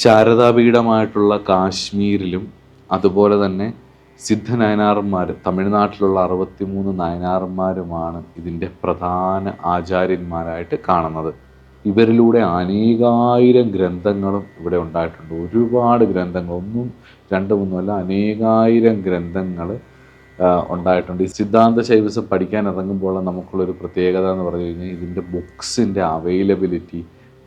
ശാരദാപീഠമായിട്ടുള്ള കാശ്മീരിലും അതുപോലെ തന്നെ സിദ്ധനയനാർമാർ, തമിഴ്നാട്ടിലുള്ള 63 നയനാർമാരുമാണ് ഇതിൻ്റെ പ്രധാന ആചാര്യന്മാരായിട്ട് കാണുന്നത്. ഇവരിലൂടെ അനേകായിരം ഗ്രന്ഥങ്ങളും ഇവിടെ ഉണ്ടായിട്ടുണ്ട്. ഒരുപാട് ഗ്രന്ഥങ്ങൾ, ഒന്നും രണ്ടുമൊന്നുമല്ല, അനേകായിരം ഗ്രന്ഥങ്ങൾ ഉണ്ടായിട്ടുണ്ട്. ഈ സിദ്ധാന്ത ശൈവസം പഠിക്കാൻ ഇറങ്ങുമ്പോൾ നമുക്കുള്ളൊരു പ്രത്യേകത എന്ന് പറഞ്ഞു കഴിഞ്ഞാൽ ഇതിൻ്റെ ബുക്സിൻ്റെ അവൈലബിലിറ്റി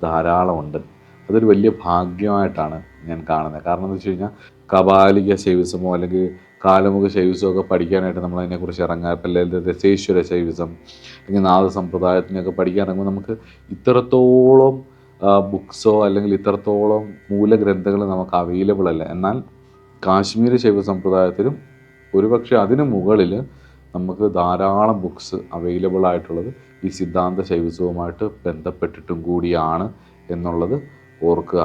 ധാരാളമുണ്ട്. അതൊരു വലിയ ഭാഗ്യമായിട്ടാണ് ഞാൻ കാണുന്നത്. കാരണം എന്ന് വെച്ച് കഴിഞ്ഞാൽ കപാലിക ശൈവസമോ അല്ലെങ്കിൽ കാലമുഖ ശൈവസമോ ഒക്കെ പഠിക്കാനായിട്ട് നമ്മൾ അതിനെക്കുറിച്ച് ഇറങ്ങാറില്ല. അല്ലെങ്കിൽ രസേശ്വര ശൈവസം അല്ലെങ്കിൽ നാദ സമ്പ്രദായത്തിനൊക്കെ പഠിക്കാൻ ഇറങ്ങുമ്പോൾ നമുക്ക് ഇത്രത്തോളം ബുക്സോ അല്ലെങ്കിൽ ഇത്രത്തോളം മൂലഗ്രന്ഥങ്ങൾ നമുക്ക് അവൈലബിൾ അല്ല. എന്നാൽ കാശ്മീർ ശൈവ സമ്പ്രദായത്തിലും ഒരുപക്ഷെ അതിന് മുകളിൽ നമുക്ക് ധാരാളം ബുക്സ് അവൈലബിൾ ആയിട്ടുള്ളത് ഈ സിദ്ധാന്ത ശൈവസവുമായിട്ട് ബന്ധപ്പെട്ടിട്ടും കൂടിയാണ് എന്നുള്ളത് ഓർക്കുക.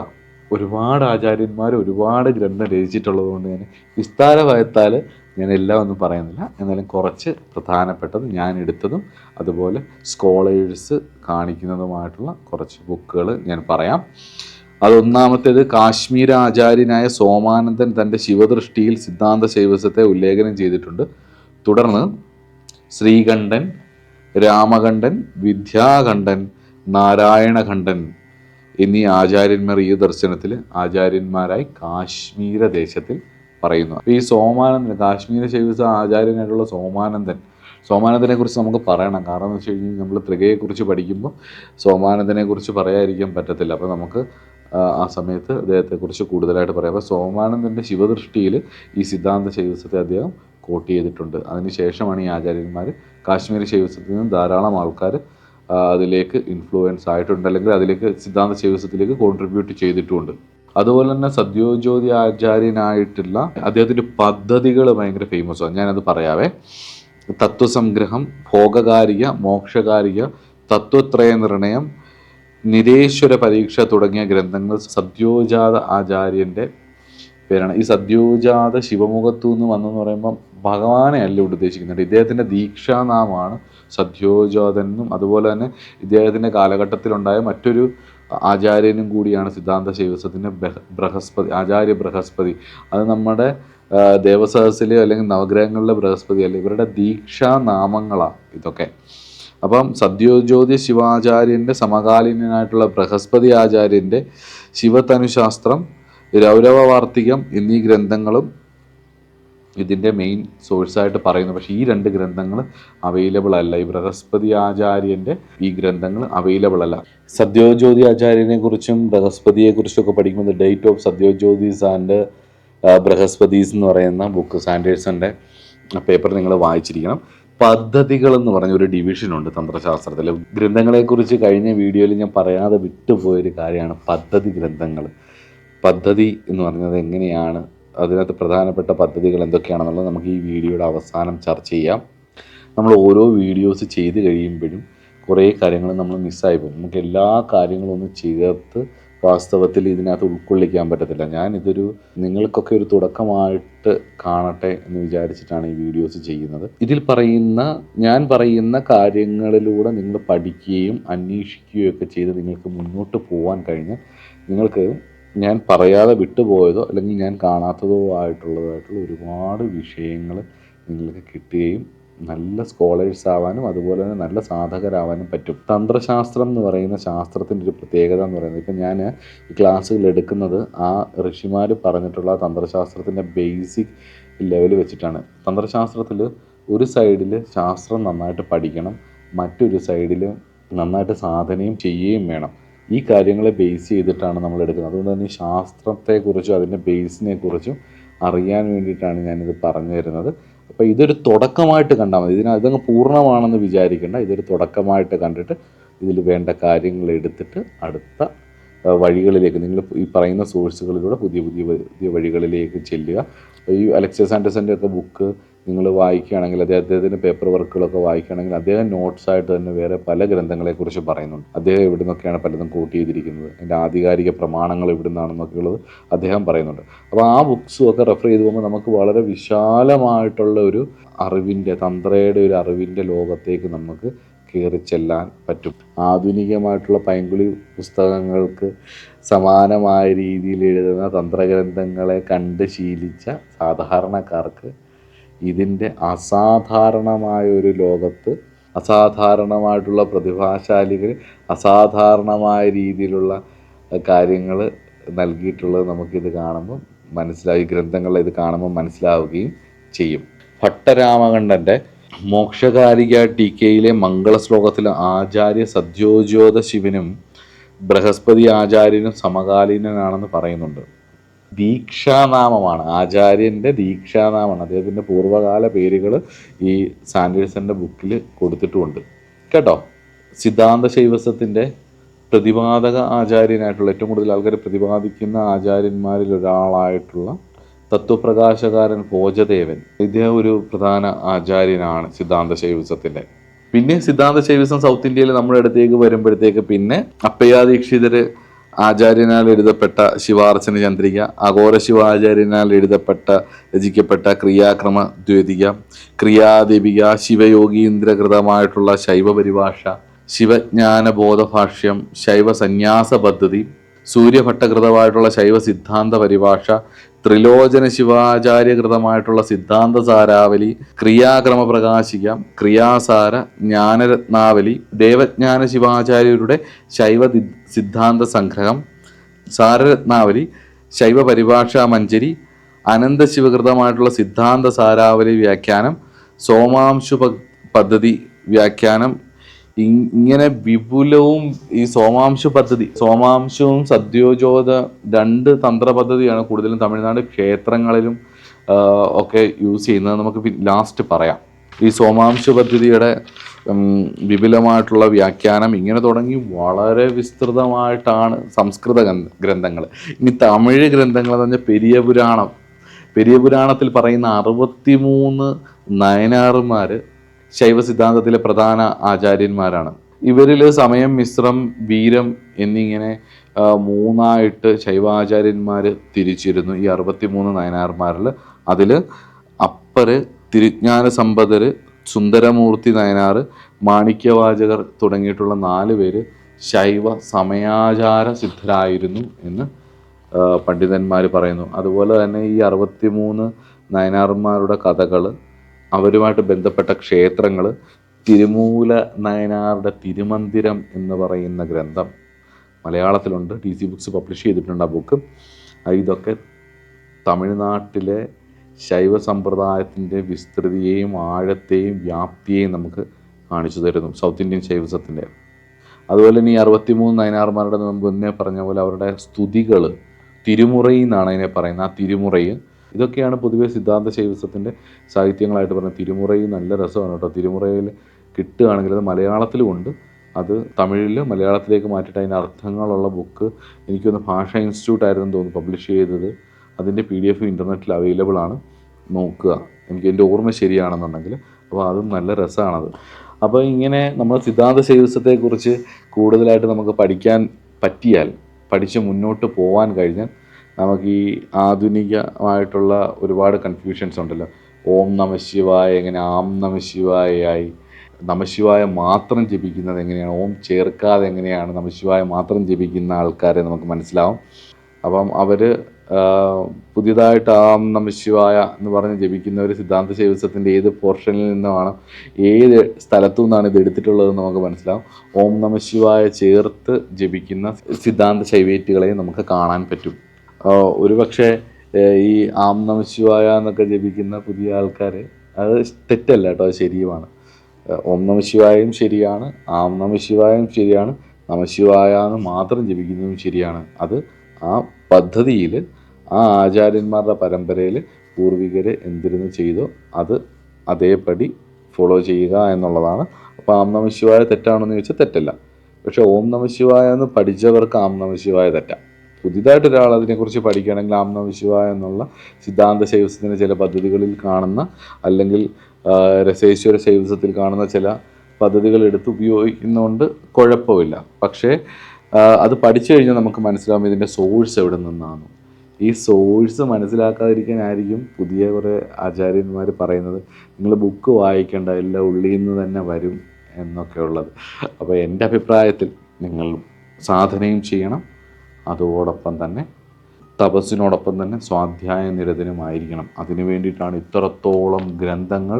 ഒരുപാട് ആചാര്യന്മാർ ഒരുപാട് ഗ്രന്ഥം രചിച്ചിട്ടുള്ളത് കൊണ്ട് ഞാൻ വിസ്താരഭയത്താൽ ഞാൻ എല്ലാം ഒന്നും പറയുന്നില്ല. എന്നാലും കുറച്ച് പ്രധാനപ്പെട്ടത് ഞാൻ എടുത്തതും അതുപോലെ സ്കോളേഴ്സ് കാണിക്കുന്നതുമായിട്ടുള്ള കുറച്ച് ബുക്കുകൾ ഞാൻ പറയാം. അതൊന്നാമത്തേത്, കാശ്മീര ആചാര്യനായ സോമാനന്ദൻ തൻ്റെ ശിവദൃഷ്ടിയിൽ സിദ്ധാന്ത ശൈവസത്തെ ഉല്ലേഖനം ചെയ്തിട്ടുണ്ട്. തുടർന്ന് ശ്രീകണ്ഠൻ, രാമകണ്ഠൻ, വിദ്യാകണ്ഠൻ, നാരായണഖണ്ഡൻ എന്നീ ആചാര്യന്മാർ ഈ ദർശനത്തിൽ ആചാര്യന്മാരായി കാശ്മീര ദേശത്തിൽ പറയുന്നു. ഈ സോമാനന്ദൻ, കാശ്മീര ശൈവസ ആചാര്യനായിട്ടുള്ള സോമാനന്ദനെ കുറിച്ച് നമുക്ക് പറയണം. കാരണം എന്ന് വെച്ച് കഴിഞ്ഞാൽ നമ്മൾ ത്രികയെക്കുറിച്ച് പഠിക്കുമ്പോൾ സോമാനന്ദനെ കുറിച്ച് പറയാതിരിക്കാൻ പറ്റത്തില്ല. അപ്പോൾ നമുക്ക് ആ സമയത്ത് അദ്ദേഹത്തെക്കുറിച്ച് കൂടുതലായിട്ട് പറയാം. അപ്പോൾ സോമാനന്ദൻ്റെ ശിവദൃഷ്ടിയിൽ ഈ സിദ്ധാന്ത ശൈവസത്തെ അദ്ദേഹം കോട്ട് ചെയ്തിട്ടുണ്ട്. അതിനുശേഷമാണ് ഈ ആചാര്യന്മാർ കാശ്മീരി ശൈവസത്തിൽ നിന്ന് ധാരാളം ആൾക്കാർ അതിലേക്ക് ഇൻഫ്ലുവൻസ് ആയിട്ടുണ്ട്, അല്ലെങ്കിൽ അതിലേക്ക് സിദ്ധാന്ത ശൈവസത്തിലേക്ക് കോൺട്രിബ്യൂട്ട് ചെയ്തിട്ടുമുണ്ട്. അതുപോലെ തന്നെ സദ്യോജ്യോതി ആചാര്യനായിട്ടുള്ള അദ്ദേഹത്തിൻ്റെ പദ്ധതികൾ ഭയങ്കര ഫേമസ് ആണ്. ഞാനത് പറയാവേ. തത്വസംഗ്രഹം, ഭോഗകാരിക, മോക്ഷകാരിക, തത്വത്രയ നിർണയം, നിരേശ്വര പരീക്ഷ തുടങ്ങിയ ഗ്രന്ഥങ്ങൾ സദ്യോജാത ആചാര്യൻ്റെ പേരാണ്. ഈ സദ്യോജാത ശിവമുഖത്തു നിന്ന് വന്നെന്ന് പറയുമ്പം ഭഗവാനെ അല്ല ഇവിടെ ഉദ്ദേശിക്കുന്നുണ്ട്. ഇദ്ദേഹത്തിൻ്റെ ദീക്ഷാനാമമാണ് സദ്യോജാതനെന്നും അതുപോലെ തന്നെ ഇദ്ദേഹത്തിൻ്റെ കാലഘട്ടത്തിലുണ്ടായ മറ്റൊരു ആചാര്യനും കൂടിയാണ് സിദ്ധാന്ത ശൈവസത്തിൻ്റെ ബൃഹസ്പതി, ആചാര്യ ബൃഹസ്പതി. അത് നമ്മുടെ ദേവസഹസിലെ അല്ലെങ്കിൽ നവഗ്രഹങ്ങളിലെ ബൃഹസ്പതി അല്ല, ഇവരുടെ ദീക്ഷാനാമങ്ങളാണ് ഇതൊക്കെ. അപ്പം സദ്യോജ്യോതി ശിവാചാര്യൻ്റെ സമകാലീനായിട്ടുള്ള ബൃഹസ്പതി ആചാര്യൻ്റെ ശിവതനുശാസ്ത്രം, രൗരവവാർത്തികം എന്നീ ഗ്രന്ഥങ്ങളും ഇതിൻ്റെ മെയിൻ സോഴ്സായിട്ട് പറയുന്നു. പക്ഷേ ഈ രണ്ട് ഗ്രന്ഥങ്ങൾ അവൈലബിൾ അല്ല. ഈ ബൃഹസ്പതി ആചാര്യൻ്റെ ഈ ഗ്രന്ഥങ്ങൾ അവൈലബിൾ അല്ല. സദ്യോജ്യോതി ആചാര്യനെ കുറിച്ചും ബൃഹസ്പതിയെക്കുറിച്ചും ഒക്കെ പഠിക്കുമ്പോൾ ദ ഡേറ്റ് ഓഫ് സദ്യോജ്യോതിസ് ആൻഡ് ബൃഹസ്പതീസ് എന്ന് പറയുന്ന ബുക്ക് സാൻഡേഴ്സൻ്റെ പേപ്പർ നിങ്ങൾ വായിച്ചിരിക്കണം. പദ്ധതികൾ എന്ന് പറഞ്ഞ ഒരു ഡിവിഷനുണ്ട് തന്ത്രശാസ്ത്രത്തിൽ. ഗ്രന്ഥങ്ങളെക്കുറിച്ച് കഴിഞ്ഞ വീഡിയോയിൽ ഞാൻ പറയാതെ വിട്ടുപോയൊരു കാര്യമാണ് പദ്ധതി ഗ്രന്ഥങ്ങൾ. പദ്ധതി എന്ന് പറഞ്ഞത് എങ്ങനെയാണ്, അതിനകത്ത് പ്രധാനപ്പെട്ട പദ്ധതികൾ എന്തൊക്കെയാണെന്നുള്ളത് നമുക്ക് ഈ വീഡിയോയുടെ അവസാനം ചർച്ച ചെയ്യാം. നമ്മൾ ഓരോ വീഡിയോസ് ചെയ്ത് കഴിയുമ്പോഴും കുറേ കാര്യങ്ങൾ നമ്മൾ മിസ്സായി പോകും. നമുക്ക് എല്ലാ കാര്യങ്ങളും ഒന്ന് ചേർത്ത് വാസ്തവത്തിൽ ഇതിനകത്ത് ഉൾക്കൊള്ളിക്കാൻ പറ്റത്തില്ല. ഞാനിതൊരു നിങ്ങൾക്കൊക്കെ ഒരു തുടക്കമായിട്ട് കാണട്ടെ എന്ന് വിചാരിച്ചിട്ടാണ് ഈ വീഡിയോസ് ചെയ്യുന്നത്. ഇതിൽ ഞാൻ പറയുന്ന കാര്യങ്ങളിലൂടെ നിങ്ങൾ പഠിക്കുകയും അന്വേഷിക്കുകയും ഒക്കെ ചെയ്ത് നിങ്ങൾക്ക് മുന്നോട്ട് പോകാൻ കഴിഞ്ഞാൽ നിങ്ങൾക്ക് ഞാൻ പറയാതെ വിട്ടുപോയതോ അല്ലെങ്കിൽ ഞാൻ കാണാത്തതോ ആയിട്ടുള്ള ഒരുപാട് വിഷയങ്ങൾ നിങ്ങൾക്ക് കിട്ടുകയും നല്ല സ്കോളേഴ്സ് ആവാനും അതുപോലെ തന്നെ നല്ല സാധകരാവാനും പറ്റും. തന്ത്രശാസ്ത്രം എന്ന് പറയുന്ന ശാസ്ത്രത്തിൻ്റെ ഒരു പ്രത്യേകത എന്ന് പറയുന്നത്, ഇപ്പം ഞാൻ ഈ ക്ലാസ്സുകൾ എടുക്കുന്നത് ആ ഋഷിമാർ പറഞ്ഞിട്ടുള്ള തന്ത്രശാസ്ത്രത്തിൻ്റെ ബേസിക് ലെവൽ വെച്ചിട്ടാണ്. തന്ത്രശാസ്ത്രത്തിൽ ഒരു സൈഡിൽ ശാസ്ത്രം നന്നായിട്ട് പഠിക്കണം, മറ്റൊരു സൈഡിൽ നന്നായിട്ട് സാധനയും ചെയ്യുകയും വേണം. ഈ കാര്യങ്ങളെ ബേസ് ചെയ്തിട്ടാണ് നമ്മൾ എടുക്കുന്നത്. അതുകൊണ്ട് തന്നെ ഈ ശാസ്ത്രത്തെക്കുറിച്ചും അതിൻ്റെ ബേസിനെക്കുറിച്ചും അറിയാൻ വേണ്ടിയിട്ടാണ് ഞാനിത് പറഞ്ഞു തരുന്നത്. അപ്പോൾ ഇതൊരു തുടക്കമായിട്ട് കണ്ടാൽ മതി. ഇതങ്ങ് പൂർണ്ണമാണെന്ന് വിചാരിക്കേണ്ട. ഇതൊരു തുടക്കമായിട്ട് കണ്ടിട്ട് ഇതിൽ വേണ്ട കാര്യങ്ങൾ എടുത്തിട്ട് അടുത്ത വഴികളിലേക്ക് നിങ്ങൾ ഈ പറയുന്ന സോഴ്സുകളിലൂടെ പുതിയ വഴികളിലേക്ക് ചെല്ലുക. ഈ അലക്സിയസ് ആൻഡേഴ്സൻ്റെ ഒക്കെ ബുക്ക് നിങ്ങൾ വായിക്കുകയാണെങ്കിൽ, അദ്ദേഹത്തിൻ്റെ പേപ്പർ വർക്കുകളൊക്കെ വായിക്കുകയാണെങ്കിൽ അദ്ദേഹം നോട്ട്സായിട്ട് തന്നെ വേറെ പല ഗ്രന്ഥങ്ങളെക്കുറിച്ച് പറയുന്നുണ്ട്. അദ്ദേഹം എവിടെ നിന്നൊക്കെയാണ് പലതും കോട്ട് ചെയ്തിരിക്കുന്നത്, അതിൻ്റെ ആധികാരിക പ്രമാണങ്ങൾ എവിടെ നിന്നാണെന്നൊക്കെയുള്ളത് അദ്ദേഹം പറയുന്നുണ്ട്. അപ്പോൾ ആ ബുക്സും ഒക്കെ റെഫർ ചെയ്ത് പോകുമ്പോൾ നമുക്ക് വളരെ വിശാലമായിട്ടുള്ള ഒരു അറിവിൻ്റെ, തന്ത്രയുടെ ഒരു അറിവിൻ്റെ ലോകത്തേക്ക് നമുക്ക് കയറി ചെല്ലാൻ പറ്റും. ആധുനികമായിട്ടുള്ള പൈങ്കുളി പുസ്തകങ്ങൾക്ക് സമാനമായ രീതിയിൽ എഴുതുന്ന തന്ത്രഗ്രന്ഥങ്ങളെ കണ്ട് ശീലിച്ച സാധാരണക്കാർക്ക് ഇതിൻ്റെ അസാധാരണമായ ഒരു ലോകത്ത് അസാധാരണമായിട്ടുള്ള പ്രതിഭാശാലികൾ അസാധാരണമായ രീതിയിലുള്ള കാര്യങ്ങൾ നൽകിയിട്ടുള്ളത് നമുക്കിത് കാണുമ്പോൾ മനസ്സിലായി, ഗ്രന്ഥങ്ങളിൽ ഇത് കാണുമ്പോൾ മനസ്സിലാവുകയും ചെയ്യും. ഭട്ടരാമകണ്ഠൻ്റെ മോക്ഷകാരിക ടീക്കയിലെ മംഗളശ്ലോകത്തിൽ ആചാര്യ സദ്യോജോത ശിവനും ബൃഹസ്പതി ആചാര്യനും സമകാലീനനാണെന്ന് പറയുന്നുണ്ട്. ദീക്ഷാനാമമാണ്, ആചാര്യൻ്റെ ദീക്ഷാനാമമാണ്. അദ്ദേഹത്തിൻ്റെ പൂർവ്വകാല പേരുകൾ ഈ സാൻഡേഴ്സൻ്റെ ബുക്കിൽ കൊടുത്തിട്ടുമുണ്ട് കേട്ടോ. സിദ്ധാന്ത ശൈവസത്തിൻ്റെ പ്രതിപാദക ആചാര്യനായിട്ടുള്ള, ഏറ്റവും കൂടുതൽ ആൾക്കാർ പ്രതിപാദിക്കുന്ന ആചാര്യന്മാരിൽ ഒരാളായിട്ടുള്ള തത്വപ്രകാശകാരൻ ഭോജദേവൻ, ഇദ്ദേഹം ഒരു പ്രധാന ആചാര്യനാണ് സിദ്ധാന്ത ശൈവസത്തിൻ്റെ. പിന്നെ സിദ്ധാന്ത ശൈവസം സൗത്ത് ഇന്ത്യയിൽ നമ്മുടെ അടുത്തേക്ക് വരുമ്പോഴത്തേക്ക് പിന്നെ അപ്പയ്യ ദീക്ഷിതർ ആചാര്യനാൽ എഴുതപ്പെട്ട ശിവാർച്ചന ചന്ദ്രിക, അഘോര ശിവാചാര്യനാൽ രചിക്കപ്പെട്ട ക്രിയാക്രമ ദ്വേതിക, ക്രിയാദേവിക, ശിവയോഗീന്ദ്രകൃതമായിട്ടുള്ള ശൈവ പരിഭാഷ, ശിവജ്ഞാനബോധഭാഷ്യം, ശൈവ സന്യാസ പദ്ധതി, സൂര്യഭട്ടകൃതമായിട്ടുള്ള ശൈവ സിദ്ധാന്ത പരിഭാഷ, ത്രിലോചന ശിവാചാര്യകൃതമായിട്ടുള്ള സിദ്ധാന്ത സാരാവലി, ക്രിയാക്രമ പ്രകാശികം, ക്രിയാസാര, ജ്ഞാനരത്നാവലി, ദേവജ്ഞാന ശിവാചാര്യരുടെ ശൈവ സിദ്ധാന്ത സംഗ്രഹം, സാരരത്നാവലി, ശൈവ പരിഭാഷാ മഞ്ജരി, അനന്ത ശിവകൃതമായിട്ടുള്ള സിദ്ധാന്ത സാരാവലി വ്യാഖ്യാനം, സോമാംശു പദ്ധതി വ്യാഖ്യാനം, ഇങ്ങനെ വിപുലവും ഈ സോമാംശവും സദ്യോജോത 2 തന്ത്രപദ്ധതിയാണ് കൂടുതലും തമിഴ്നാട് ക്ഷേത്രങ്ങളിലും ഒക്കെ യൂസ് ചെയ്യുന്നത്. നമുക്ക് ലാസ്റ്റ് പറയാം. ഈ സോമാംശ പദ്ധതിയുടെ വിപുലമായിട്ടുള്ള വ്യാഖ്യാനം ഇങ്ങനെ തുടങ്ങി വളരെ വിസ്തൃതമായിട്ടാണ് സംസ്കൃത ഗ്രന്ഥങ്ങൾ. ഇനി തമിഴ് ഗ്രന്ഥങ്ങൾ എന്ന് പറഞ്ഞാൽ പെരിയ പുരാണത്തിൽ പറയുന്ന 63 നയനാറുമാർ ശൈവ സിദ്ധാന്തത്തിലെ പ്രധാന ആചാര്യന്മാരാണ്. ഇവരിൽ സമയം, മിശ്രം, വീരം എന്നിങ്ങനെ 3ആയിട്ട് ശൈവാചാര്യന്മാർ തിരിച്ചിരുന്നു. ഈ 63 നയനാർമാരിൽ അതിൽ അപ്പര്, തിരുജ്ഞാന സമ്പദര്, സുന്ദരമൂർത്തി നയനാർ, മാണിക്യവാചകർ തുടങ്ങിയിട്ടുള്ള 4 പേര് ശൈവ സമയാചാര സിദ്ധരായിരുന്നു എന്ന് പണ്ഡിതന്മാർ പറയുന്നു. അതുപോലെ തന്നെ ഈ 63 നയനാർമാരുടെ കഥകൾ, അവരുമായിട്ട് ബന്ധപ്പെട്ട ക്ഷേത്രങ്ങൾ, തിരുമൂല നയനാറുടെ തിരുമന്ദിരം എന്ന് പറയുന്ന ഗ്രന്ഥം മലയാളത്തിലുണ്ട്. TC ബുക്സ് പബ്ലിഷ് ചെയ്തിട്ടുണ്ട് ആ ബുക്ക്. ഇതൊക്കെ തമിഴ്നാട്ടിലെ ശൈവ സമ്പ്രദായത്തിൻ്റെ വിസ്തൃതിയെയും ആഴത്തെയും വ്യാപ്തിയെയും നമുക്ക് കാണിച്ചു തരുന്നു, സൗത്ത് ഇന്ത്യൻ ശൈവസത്തിൻ്റെ. അതുപോലെ തന്നെ ഈ 63 നയനാർമാരുടെ മുന്നേ പറഞ്ഞ പോലെ അവരുടെ സ്തുതികൾ തിരുമുറയിൽ നിന്നാണ് അതിനെ പറയുന്നത്. ആ തിരുമുറയിൽ ഇതൊക്കെയാണ് പൊതുവെ സിദ്ധാന്ത ശൈവസത്തിൻ്റെ സാഹിത്യങ്ങളായിട്ട് പറയുന്നത്. തിരുമുറയിൽ നല്ല രസമാണ് കേട്ടോ. തിരുമുറയിൽ കിട്ടുകയാണെങ്കിൽ അത് മലയാളത്തിലും ഉണ്ട്. അത് തമിഴിൽ മലയാളത്തിലേക്ക് മാറ്റിയിട്ട് അതിൻ്റെ അർത്ഥങ്ങളുള്ള ബുക്ക് എനിക്കൊന്ന് ഭാഷാ ഇൻസ്റ്റിറ്റ്യൂട്ട് ആയിരുന്നു തോന്നുന്നു പബ്ലിഷ് ചെയ്തത്. അതിൻ്റെ PDF ഇൻ്റർനെറ്റിൽ അവൈലബിൾ ആണ്, നോക്കുക, എനിക്ക് എൻ്റെ ഓർമ്മ ശരിയാണെന്നുണ്ടെങ്കിൽ. അപ്പോൾ അതും നല്ല രസമാണത്. അപ്പോൾ ഇങ്ങനെ നമ്മൾ സിദ്ധാന്ത ശൈവസത്തെക്കുറിച്ച് കൂടുതലായിട്ട് നമുക്ക് പഠിക്കാൻ പറ്റിയാൽ, പഠിച്ച് മുന്നോട്ട് പോകാൻ കഴിഞ്ഞാൽ നമുക്ക് ഈ ആധുനികമായിട്ടുള്ള ഒരുപാട് കൺഫ്യൂഷൻസ് ഉണ്ടല്ലോ. ഓം നമഃശിവായ എങ്ങനെ ആം നമഃശിവായയായി, നമഃശിവായ മാത്രം ജപിക്കുന്നത് എങ്ങനെയാണ്, ഓം ചേർക്കാതെ എങ്ങനെയാണ് നമഃശിവായ മാത്രം ജപിക്കുന്ന ആൾക്കാരെ നമുക്ക് മനസ്സിലാവും. അപ്പം അവർ പുതിയതായിട്ട് ആം നമഃശിവായ എന്ന് പറഞ്ഞ് ജപിക്കുന്നവർ സിദ്ധാന്ത ശൈവസത്തിൻ്റെ ഏത് പോർഷനിൽ നിന്നുമാണ്, ഏത് സ്ഥലത്തു നിന്നാണ് ഇത് എടുത്തിട്ടുള്ളതെന്ന് നമുക്ക് മനസ്സിലാവും. ഓം നമഃശിവായ ചേർത്ത് ജപിക്കുന്ന സിദ്ധാന്ത ശൈവേറ്റുകളെ നമുക്ക് കാണാൻ പറ്റും. ഒരുപക്ഷെ ഈ ആം നമഃശിവായ എന്നൊക്കെ ജപിക്കുന്ന പുതിയ ആൾക്കാർ, അത് തെറ്റല്ല കേട്ടോ, അത് ശരിയുമാണ്. ഓം നമഃശിവായയും ശരിയാണ്, ആം നമഃശിവായയും ശരിയാണ്, നമഃശിവായ എന്ന് മാത്രം ജപിക്കുന്നതും ശരിയാണ്. അത് ആ പദ്ധതിയിൽ, ആ ആചാര്യന്മാരുടെ പരമ്പരയിൽ പൂർവികർ എന്തിരുന്ന് ചെയ്തോ അത് അതേപടി ഫോളോ ചെയ്യുക എന്നുള്ളതാണ്. അപ്പോൾ ആം നമഃശിവായ തെറ്റാണെന്ന് ചോദിച്ചാൽ തെറ്റല്ല. പക്ഷേ ഓം നമഃശിവായ എന്ന് പഠിച്ചവർക്ക് ആം നമഃശിവായ തെറ്റാം. പുതിയതായിട്ട് ഒരാൾ അതിനെക്കുറിച്ച് പഠിക്കുകയാണെങ്കിൽ ആം നമഃശിവായ എന്നുള്ള സിദ്ധാന്ത ശൈവസത്തിൻ്റെ ചില പദ്ധതികളിൽ കാണുന്ന, അല്ലെങ്കിൽ രസേശ്വര ശൈവസത്തിൽ കാണുന്ന ചില പദ്ധതികൾ എടുത്ത് ഉപയോഗിക്കുന്നതുകൊണ്ട് കുഴപ്പമില്ല. പക്ഷേ അത് പഠിച്ചു കഴിഞ്ഞാൽ നമുക്ക് മനസ്സിലാവും ഇതിൻ്റെ സോഴ്സ് എവിടെ നിന്നാണ്. ഈ സോഴ്സ് മനസ്സിലാക്കാതിരിക്കാനായിരിക്കും പുതിയ കുറേ ആചാര്യന്മാർ പറയുന്നത് നിങ്ങൾ ബുക്ക് വായിക്കേണ്ട, എല്ലാം ഉള്ളിൽ നിന്ന് തന്നെ വരും എന്നൊക്കെ ഉള്ളത്. അപ്പോൾ എൻ്റെ അഭിപ്രായത്തിൽ നിങ്ങൾ സാധനയും ചെയ്യണം, അതോടൊപ്പം തന്നെ തപസ്സിനോടൊപ്പം തന്നെ സ്വാധ്യായ നിരതനുമായിരിക്കണം. അതിനു വേണ്ടിയിട്ടാണ് ഇത്രത്തോളം ഗ്രന്ഥങ്ങൾ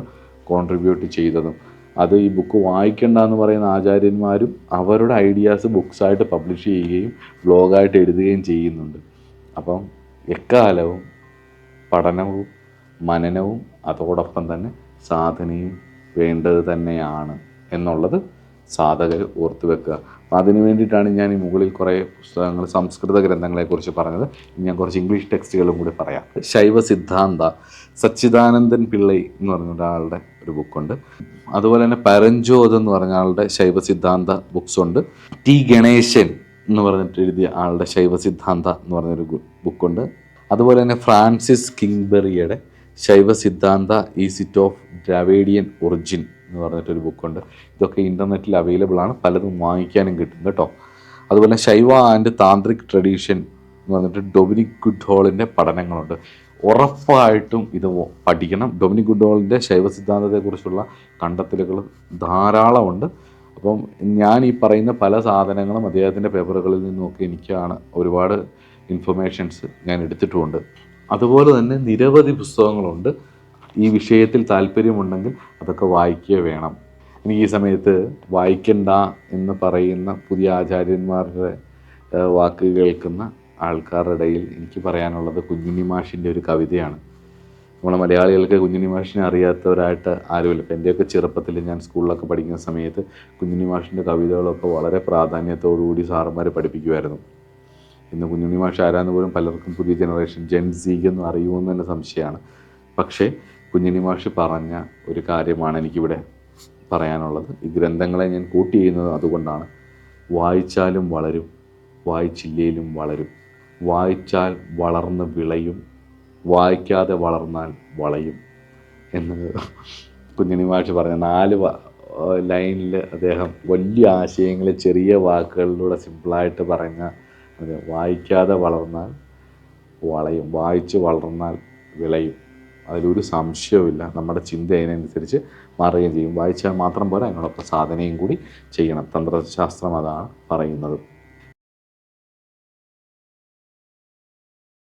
കോൺട്രിബ്യൂട്ട് ചെയ്തതും. അത് ഈ ബുക്ക് വായിക്കേണ്ട എന്ന് പറയുന്ന ആചാര്യന്മാരും അവരുടെ ഐഡിയാസ് ബുക്സായിട്ട് പബ്ലിഷ് ചെയ്യുകയും ബ്ലോഗായിട്ട് എഴുതുകയും ചെയ്യുന്നുണ്ട്. അപ്പം എക്കാലവും പഠനവും മനനവും അതോടൊപ്പം തന്നെ സാധനയും വേണ്ടത് തന്നെയാണ് എന്നുള്ളത് സാധകർ ഓർത്തു വെക്കുക. അപ്പം അതിന് വേണ്ടിയിട്ടാണ് ഞാൻ ഈ മുകളിൽ കുറേ പുസ്തകങ്ങൾ, സംസ്കൃത ഗ്രന്ഥങ്ങളെക്കുറിച്ച് പറഞ്ഞത്. ഞാൻ കുറച്ച് ഇംഗ്ലീഷ് ടെക്സ്റ്റുകളും കൂടി പറയാം. ശൈവ സിദ്ധാന്ത, സച്ചിദാനന്ദൻ പിള്ളൈ എന്ന് പറഞ്ഞ ഒരാളുടെ ഒരു ബുക്കുണ്ട്. അതുപോലെ തന്നെ പരഞ്ജോത് എന്ന് പറഞ്ഞ ആളുടെ ശൈവ സിദ്ധാന്ത ബുക്സ് ഉണ്ട്. ടി ഗണേശൻ എന്ന് പറഞ്ഞിട്ട് എഴുതിയ ആളുടെ ശൈവ സിദ്ധാന്ത എന്ന് പറഞ്ഞൊരു ബുക്കുണ്ട്. അതുപോലെ തന്നെ ഫ്രാൻസിസ് കിങ്ബെറിയുടെ Shaiva Siddhanta is it of Dravidian origin എന്ന് പറഞ്ഞിട്ടൊരു ബുക്കുണ്ട്. ഇതൊക്കെ ഇൻ്റർനെറ്റിൽ അവൈലബിൾ ആണ്, പലതും വാങ്ങിക്കാനും കിട്ടും കേട്ടോ. അതുപോലെ ശൈവ ആൻഡ് താന്ത്രിക് ട്രഡീഷൻ എന്ന് പറഞ്ഞിട്ട് ഡൊമിനിക് ഗുഡ്ഹോളിൻ്റെ പഠനങ്ങളുണ്ട്. ഉറപ്പായിട്ടും ഇത് പഠിക്കണം. ഡൊമിനിക് ഗുഡ്ഹോളിൻ്റെ ശൈവ സിദ്ധാന്തത്തെക്കുറിച്ചുള്ള കണ്ടെത്തലുകൾ ധാരാളമുണ്ട്. അപ്പം ഞാൻ ഈ പറയുന്ന പല സാധനങ്ങളും അദ്ദേഹത്തിൻ്റെ പേപ്പറുകളിൽ നിന്നൊക്കെ എനിക്കാണ് ഒരുപാട് ഇൻഫർമേഷൻസ് ഞാൻ എടുത്തിട്ടുമുണ്ട്. അതുപോലെ തന്നെ നിരവധി പുസ്തകങ്ങളുണ്ട്. ഈ വിഷയത്തിൽ താല്പര്യമുണ്ടെങ്കിൽ അതൊക്കെ വായിക്കുക വേണം. എനിക്ക് ഈ സമയത്ത് വായിക്കണ്ട എന്ന് പറയുന്ന പുതിയ ആചാര്യന്മാരുടെ വാക്ക് കേൾക്കുന്ന ആൾക്കാരുടെ ഇടയിൽ എനിക്ക് പറയാനുള്ളത് കുഞ്ഞുണ്ണി മാഷിൻ്റെ ഒരു കവിതയാണ്. നമ്മുടെ മലയാളികൾക്ക് കുഞ്ഞുണ്ണി മാഷിനെ അറിയാത്തവരായിട്ട് ആരുമില്ല. ഇപ്പം എൻ്റെയൊക്കെ ചെറുപ്പത്തിൽ ഞാൻ സ്കൂളിലൊക്കെ പഠിക്കുന്ന സമയത്ത് കുഞ്ഞുണ്ണി മാഷിൻ്റെ കവിതകളൊക്കെ വളരെ പ്രാധാന്യത്തോടുകൂടി സാറന്മാർ പഠിപ്പിക്കുമായിരുന്നു. ഇന്ന് കുഞ്ഞുണ്ണി മാഷ് ആരാന്ന് പോലും പലർക്കും പുതിയ ജനറേഷൻ ജെൻസിക്കൊന്നും അറിയുമെന്ന് തന്നെ സംശയമാണ്. പക്ഷേ കുഞ്ഞുണ്ണി മാഷ് പറഞ്ഞ ഒരു കാര്യമാണ് എനിക്കിവിടെ പറയാനുള്ളത്. ഈ ഗ്രന്ഥങ്ങളെ ഞാൻ കൂട്ടി ചെയ്യുന്നത് അതുകൊണ്ടാണ്. വായിച്ചാലും വളരും, വായിച്ചില്ലേലും വളരും. വായിച്ചാൽ വളർന്ന് വിളയും, വായിക്കാതെ വളർന്നാൽ വളയും എന്ന് കുഞ്ഞുണ്ണി മാഷ് പറഞ്ഞ 4 ലൈനിൽ അദ്ദേഹം വലിയ ആശയങ്ങൾ ചെറിയ വാക്കുകളിലൂടെ സിമ്പിളായിട്ട് പറഞ്ഞ വായിക്കാതെ വളർന്നാൽ വളയും, വായിച്ച് വളർന്നാൽ വിളയും. അതിലൊരു സംശയവുമില്ല. നമ്മുടെ ചിന്ത അതിനനുസരിച്ച് മാറുകയും ചെയ്യും. വായിച്ചാൽ മാത്രം പോരാ, അതിനോടൊപ്പം സാധനയും കൂടി ചെയ്യണം. തന്ത്രശാസ്ത്രം അതാണ് പറയുന്നത്.